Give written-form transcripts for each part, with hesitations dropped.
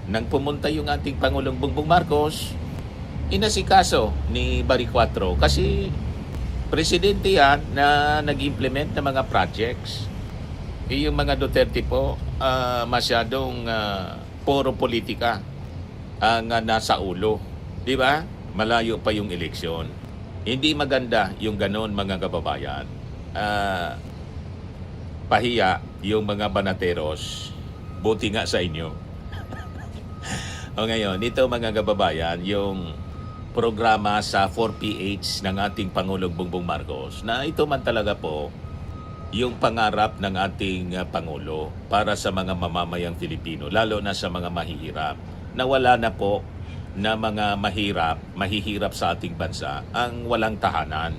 nang pumunta yung ating Pangulong Bongbong Marcos, inasikaso ni Barry Cuatro kasi presidente yan na nag-implement ng mga projects. Yung mga Duterte po, masyadong puro politika ang nasa ulo. Di ba? Malayo pa yung eleksyon. Hindi maganda yung ganon, mga kababayan. Pahiya yung mga banateros. Buti nga sa inyo. O ngayon, ito mga kababayan, yung programa sa 4PH ng ating Pangulong Bongbong Marcos na ito man talaga po yung pangarap ng ating Pangulo para sa mga mamamayang Filipino, lalo na sa mga mahihirap. Na wala na po na mga mahihirap sa ating bansa ang walang tahanan.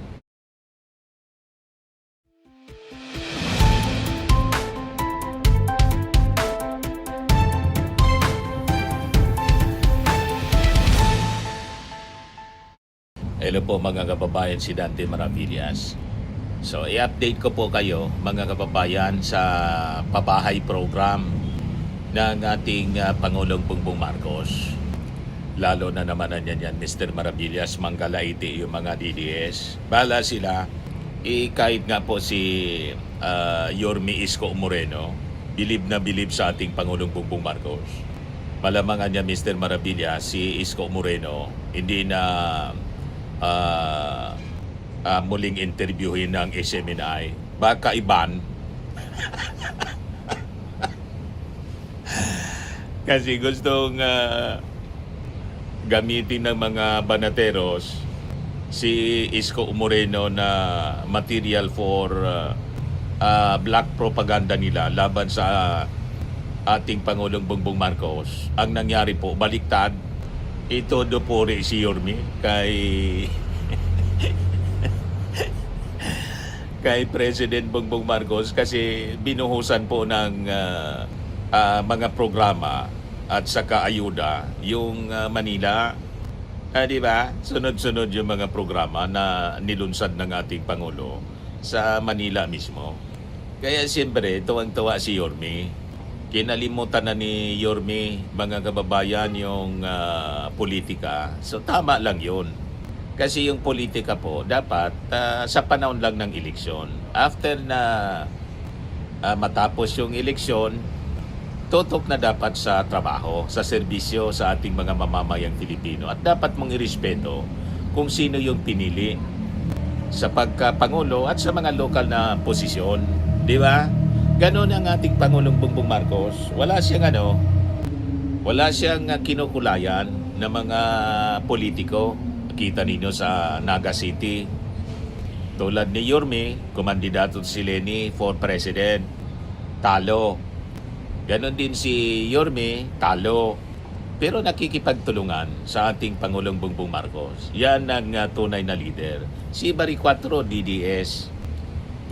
Hello po mga kababayan, si Dante Maravillas. So, i-update ko po kayo mga kababayan sa pabahay program ng ating Pangulong Bongbong Marcos. Lalo na naman yan Mr. Maravillas, Manggalaiti, yung mga DDS. Bala sila, kahit nga po si Yorme Isko Moreno, bilib na bilib sa ating Pangulong Bongbong Marcos. Malamangan niya Mr. Maravillas, si Isko Moreno, hindi na muling interviewin ng SMNI. Baka iban. Kasi gustong gamitin ng mga banateros si Isko Moreno na material for black propaganda nila laban sa ating Pangulong Bongbong Marcos. Ang nangyari po, baliktad. Ito do po rin si Yorme kay President Bongbong Marcos kasi binuhusan po ng mga programa at saka ayuda yung Manila. Di ba? Sunod-sunod yung mga programa na nilunsad ng ating Pangulo sa Manila mismo. Kaya siyempre, tuwang-tuwa si Yorme. Kinalimutan na ni Yorme, mga kababayan, yung politika. So tama lang yun. Kasi yung politika po, dapat sa panahon lang ng eleksyon. After na matapos yung eleksyon, tutok na dapat sa trabaho, sa serbisyo sa ating mga mamamayang Pilipino. At dapat mong irespeto kung sino yung pinili sa pagkapangulo at sa mga lokal na posisyon. Di ba? Ganon ang ating Pangulong Bongbong Marcos. Wala siyang kinukulayan ng mga politiko. Kita ninyo sa Naga City. Tulad ni Yorme, kumandidato si Leni for President. Talo. Ganon din si Yorme, talo. Pero nakikipagtulungan sa ating Pangulong Bongbong Marcos. Yan ang tunay na leader. Si Barry Cuatro, DDS,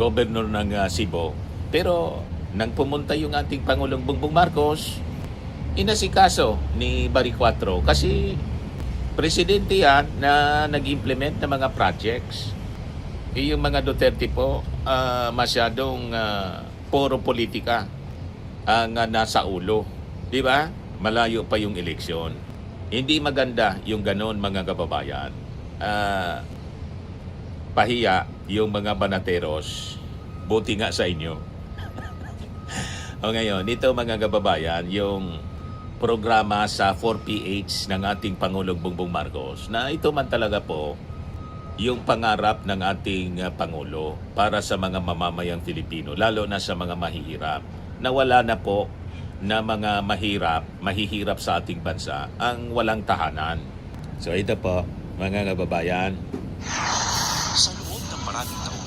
Governor ng Cebu. Pero nang pumunta yung ating Pangulong Bongbong Marcos, inasikaso ni Barry Cuatro kasi presidente yan na nag-implement ng mga projects. Yung mga Duterte po, masyadong puro politika ang nasa ulo. Di ba? Malayo pa yung eleksyon. Hindi maganda yung ganon, mga kababayan. Pahiya yung mga banateros. Buti nga sa inyo. O ngayon, ito mga kababayan, yung programa sa 4PH ng ating Pangulong Bongbong Marcos na ito man talaga po yung pangarap ng ating Pangulo para sa mga mamamayang Filipino, lalo na sa mga mahihirap. Na wala na po na mga mahihirap sa ating bansa ang walang tahanan. So ito po, mga kababayan. Sa loob ng maraming taon,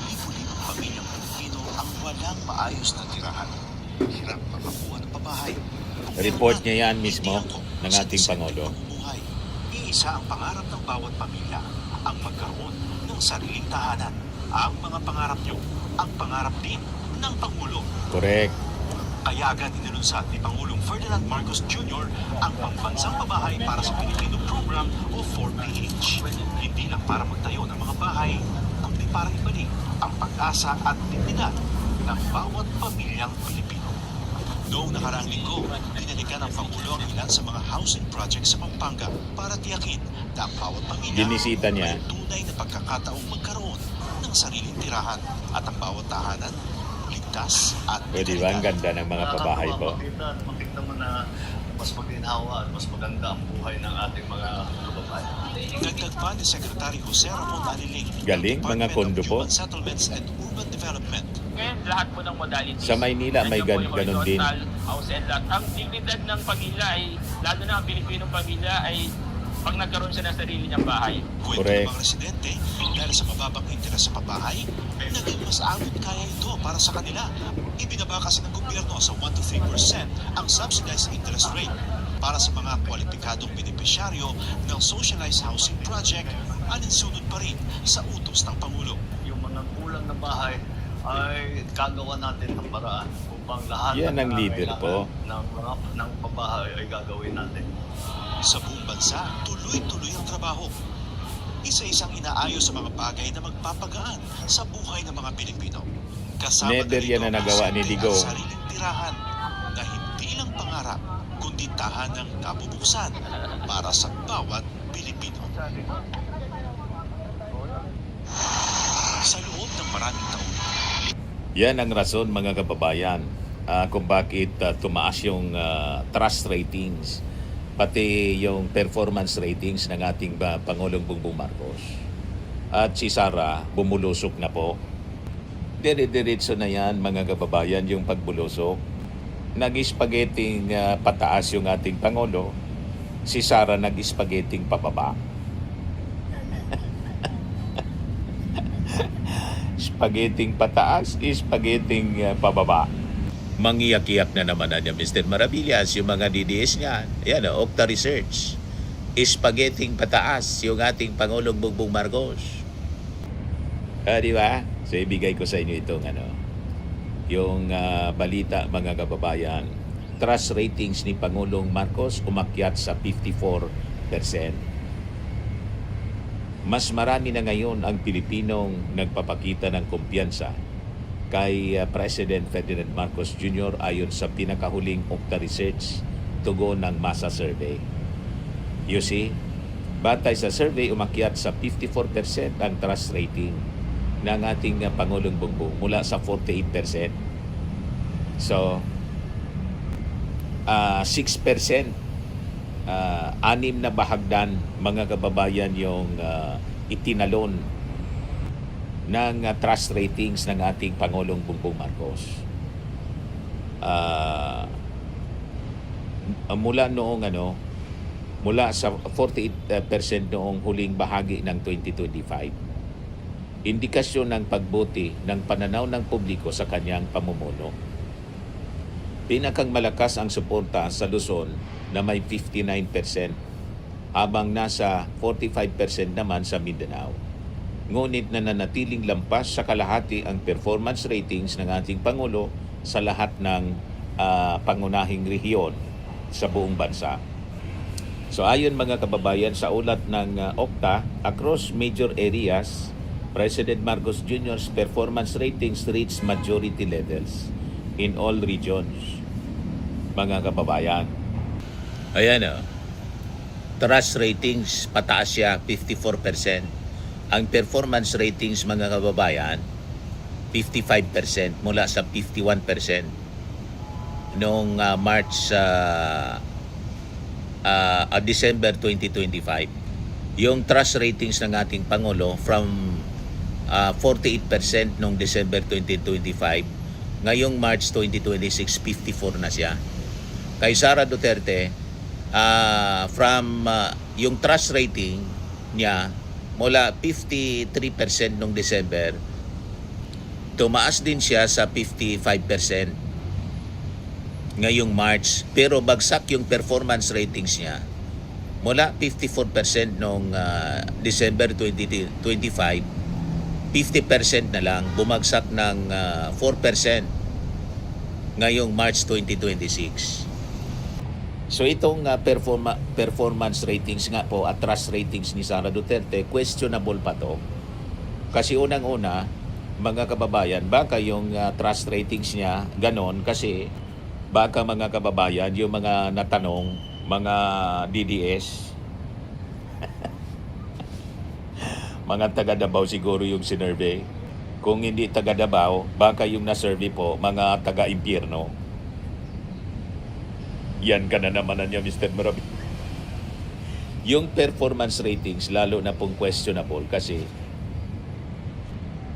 libo-libong pamilyang Pilipino ang walang maayos na tirahan. Hirap makakuha ng pabahay. Report niya yan mismo ng ating Pangulo. Iisa ang pangarap ng bawat pamilya, ang magkaroon ng sariling tahanan. Ang mga pangarap nyo, ang pangarap din ng Pangulo. Correct. Kaya agad inilunsad ni Pangulong Ferdinand Marcos Jr. ang pambansang pabahay para sa Pilipino program o 4PH. Hindi lang para magtayo ng mga bahay, kundi para ibalik ang pag-asa at dignidad ng bawat pamilyang Pilipino. Noong nakaraang linggo, binalikan ng Pangulo ang ilan sa mga housing projects sa Pampanga para tiyakin na ang bawat pamilya Binisita niya. may tunay na pagkakataong magkaroon ng sariling tirahan at ang bawat tahanan ligtas at Pwede ba? Ang ganda ng mga pabahay po. Makita mo na mas maginhawa at mas maganda ang buhay ng ating mga kababayan. Dagdag pa ni Secretary Jose Ramon Aliling ng Galing, mga Department kondo of po. Human Settlements and Urban Development. Ngayon, lahat po ng modalities. Sa Maynila, may Nandiyan po yung ganun din. horizontal, house and lot. Ang dignidad ng pamilya ay, lalo na ang Pilipinong pamilya ay pag nagkaroon siya ng sarili niyang bahay. Kwento Correct. ng mga residente, dahil sa mababang interes sa pabahay, naging mas abot kaya ito para sa kanila. Ibinaba kasi ng gobyerno sa 1 to 3% ang subsidized interest rate para sa mga kwalipikadong benepisyaryo ng socialized housing project, alinsunod pa rin sa utos ng Pangulo. Yung mga kulang na bahay ay gagawa natin ng paraan upang lahat Yan ang ng leader po. ng pabahay ay gagawin natin. Sa buong bansa, tuloy-tuloy ang trabaho. Isa-isang inaayos sa mga bagay na magpapagaan sa buhay ng mga Pilipino. Kasama Never yan na nagawa ni simple Digo. at sariling tirahan na hindi lang pangarap, kundi tahanang nabubuksan para sa bawat Pilipino. Sa loob ng maraming taon, Yan ang rason mga kababayan kung bakit tumaas yung trust ratings pati yung performance ratings ng ating Pangulong Bongbong Marcos. At si Sara bumulusok na po. Dire-diretso na yan mga kababayan yung pagbulusok. Nag-spaghetting pataas yung ating Pangulo. Si Sara nag-spaghetting pababa. Spaghetting pataas, spaghetting pababa. Mangiyak-iyak na naman na niya, Mr. Maravillas, yung mga DDS niya. Yan, Octa Research. Spaghetting pataas yung ating Pangulong Bongbong Marcos. Di ba? So, ibigay ko sa inyo itong yung balita, mga kababayan. Trust ratings ni Pangulong Marcos umakyat sa 54%. Mas marami na ngayon ang Pilipinong nagpapakita ng kumpiyansa kay President Ferdinand Marcos Jr. ayon sa pinakahuling Octa Research tugon ng Masa Survey. You see, batay sa survey, umakyat sa 54% ang trust rating ng ating Pangulong Bongbong mula sa 48%. So, 6%, 6 na bahagdan mga kababayan yung itinalon ng trust ratings ng ating Pangulong Bongbong Marcos. Mula sa 48% noong huling bahagi ng 2025. Indikasyon ng pagbuti ng pananaw ng publiko sa kanyang pamumuno. Pinakang malakas ang suporta sa Luzon na may 59%, habang nasa 45% naman sa Mindanao. Ngunit nananatiling lampas sa kalahati ang performance ratings ng ating Pangulo sa lahat ng pangunahing rehiyon sa buong bansa. So ayon mga kababayan sa ulat ng Octa, across major areas, President Marcos Jr.'s performance ratings reached majority levels in all regions. Mga kababayan. Ayan trust ratings pataas siya 54%. Ang performance ratings mga kababayan 55% mula sa 51% noong December 2025. Yung trust ratings ng ating Pangulo from 48% noong December 2025, ngayong March 2026 54 na siya. Kay Sara Duterte, yung trust rating niya mula 53% noong December, tumaas din siya sa 55% ngayong March, pero bagsak yung performance ratings niya mula 54% noong December 2025, 50% na lang, bumagsak ng 4% ngayong March 2026. So itong performance ratings nga po at trust ratings ni Sara Duterte, questionable pa to. Kasi unang-una, mga kababayan, baka yung trust ratings niya ganon kasi Baka mga kababayan, yung mga natanong, mga DDS, mga taga Davao siguro yung sinurvey. Kung hindi taga Davao, baka yung nasurvey po, mga taga impyerno. Yan ka na naman niya, Mr. Marabi. Yung performance ratings, lalo na pong questionable kasi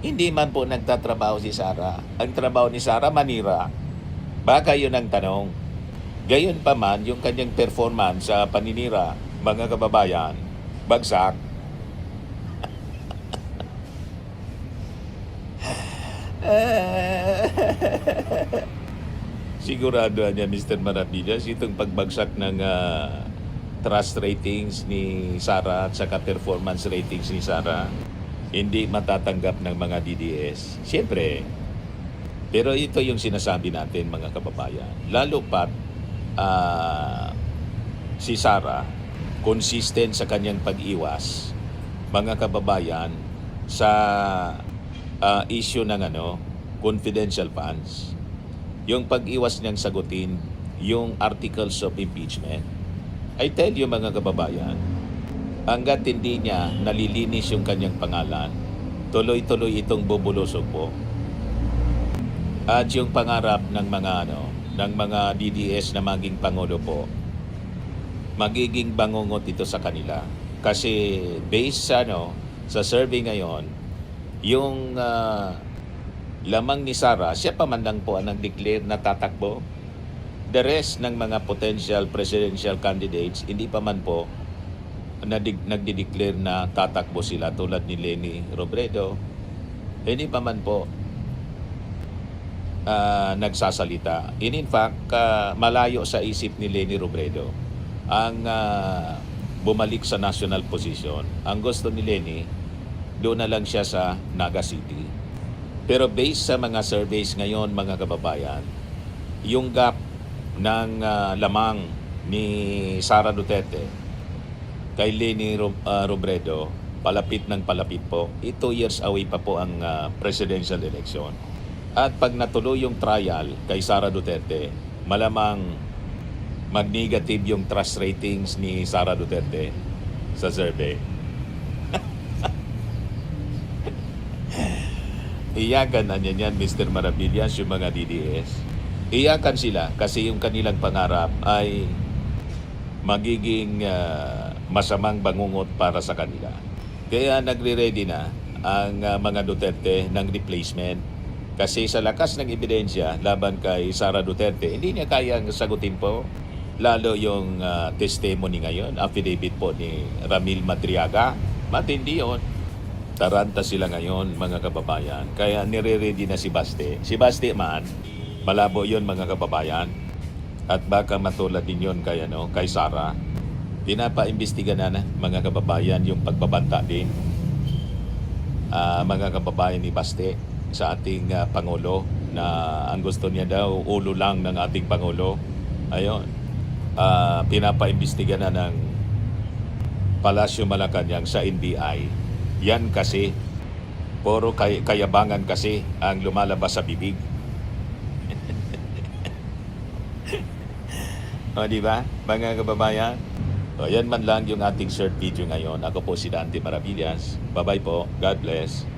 hindi man po nagtatrabaho si Sara. Ang trabaho ni Sara, manira. Baka yun ang tanong. Gayon pa man, yung kanyang performance sa paninira, mga kababayan, bagsak. Sigurado niya, Mr. Maravillas, itong pagbagsak ng trust ratings ni Sara at saka performance ratings ni Sara, hindi matatanggap ng mga DDS. Siyempre, pero ito yung sinasabi natin, mga kababayan. Lalo pat si Sara, consistent sa kanyang pag-iwas, mga kababayan, sa issue ng confidential funds. Yung pag-iwas niyang sagutin yung articles of impeachment. I tell you, mga kababayan, hanggat hindi niya nalilinis yung kanyang pangalan, tuloy-tuloy itong bubulusog po. At yung pangarap ng mga DDS na maging pangulo po, magiging bangungot ito sa kanila. Kasi based sa survey ngayon, yung lamang ni Sara, siya pa man lang po ang nag-declare na tatakbo. The rest ng mga potential presidential candidates, hindi pa man po nagdi-declare na tatakbo sila tulad ni Leni Robredo. Hindi pa man po nagsasalita. In fact, malayo sa isip ni Leni Robredo ang bumalik sa national position. Ang gusto ni Leni, doon na lang siya sa Naga City. Pero based sa mga surveys ngayon, mga kababayan, yung gap ng lamang ni Sara Duterte kay Leni Robredo, palapit ng palapit po. 2 years away pa po ang presidential election. At pag natuloy yung trial kay Sara Duterte, malamang mag-negative yung trust ratings ni Sara Duterte sa survey. Iyakan na niyan, Mr. Maravillas, yung mga DDS. Iyakan sila kasi yung kanilang pangarap ay magiging masamang bangungot para sa kanila. Kaya nagre-ready na ang mga Duterte ng replacement. Kasi sa lakas ng ebidensya laban kay Sara Duterte, hindi niya kayang sagutin po. Lalo yung testimony ngayon, affidavit po ni Ramil Madriaga. Matindi yun. Taranta sila ngayon, mga kababayan. Kaya nire-ready na si Baste. Si Baste man, malabo yun, mga kababayan. At baka matulad din yun kay Sara. Pinapaimbestiga na, mga kababayan, yung pagbabanta din. Mga kababayan ni Baste sa ating Pangulo na ang gusto niya daw, ulo lang ng ating Pangulo. Ayun. Pinapaimbestiga na ng Palasyo Malacanang sa NBI. Yan kasi, puro kayabangan kasi ang lumalabas sa bibig. O, di ba, mga kababayan? O, yan man lang yung ating short video ngayon. Ako po si Dante Maravillas. Bye-bye po. God bless.